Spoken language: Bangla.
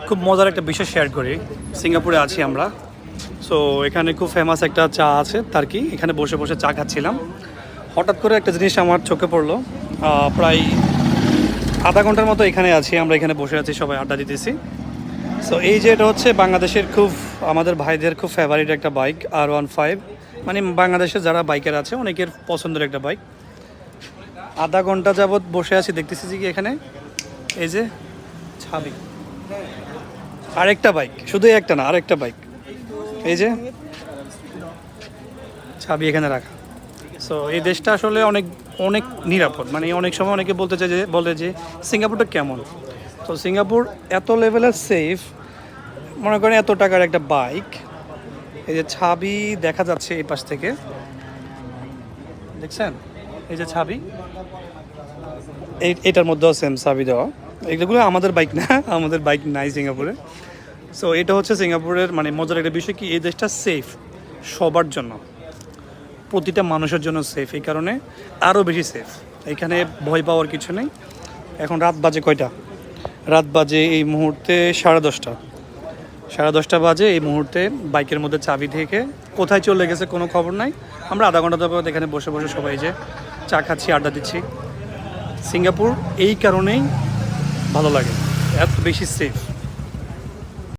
খুব মজার একটা বিষয় শেয়ার করি। সিঙ্গাপুরে আছি আমরা, সো এখানে খুব ফেমাস একটা চা আছে তার কি, এখানে বসে বসে চা খাচ্ছিলাম। হঠাৎ করে একটা জিনিস আমার চোখে পড়লো। প্রায় আধা ঘন্টার মতো এখানে আছি আমরা, এখানে বসে আছি, সবাই আড্ডা দিতেছি। সো এই যে এটা হচ্ছে বাংলাদেশের খুব, আমাদের ভাইদের খুব ফেভারিট একটা বাইক R15, মানে বাংলাদেশে যারা বাইকার আছে অনেকের পছন্দের একটা বাইক। আধা ঘন্টা যাবৎ বসে আছি, দেখতেছি যে কি এখানে এই যে ছাবি, আরেকটা বাইক, শুধু একটা না আরেকটা বাইক, এই যে ছাবি এখানে রাখা। সো এই দেশটা আসলে অনেক অনেক নিরাপদ, মানে অনেক সময় অনেকে বলতে চায় যে বলে যে সিঙ্গাপুরটা কেমন। তো সিঙ্গাপুর এত লেভেলের সেফ, মনে করেন এত টাকার একটা বাইক, এই যে ছাবি দেখা যাচ্ছে এই পাশ থেকে, দেখছেন এই যে ছাবি, এটার মধ্যেও সেম ছাবি দেওয়া। এগুলো আমাদের বাইক না, আমাদের বাইক নাই সিঙ্গাপুরে। সো এটা হচ্ছে সিঙ্গাপুরের মানে মজার একটা বিষয় কি, এই দেশটা সেফ সবার জন্য, প্রতিটা মানুষের জন্য সেফ, এই কারণে আরও বেশি সেফ। এখানে ভয় পাওয়ার কিছু নেই। এখন রাত বাজে কয়টা? রাত বাজে এই মুহূর্তে 10:30। 10:30 বাজে এই মুহূর্তে বাইকের মধ্যে চাবি থেকে কোথায় চলে গেছে কোনো খবর নাই। আমরা আধা ঘন্টা যাবত এখানে বসে বসে সবাই যে চা খাচ্ছি, আড্ডা দিচ্ছি। সিঙ্গাপুর এই কারণেই ভালো লাগে, এত বেশি সেফ।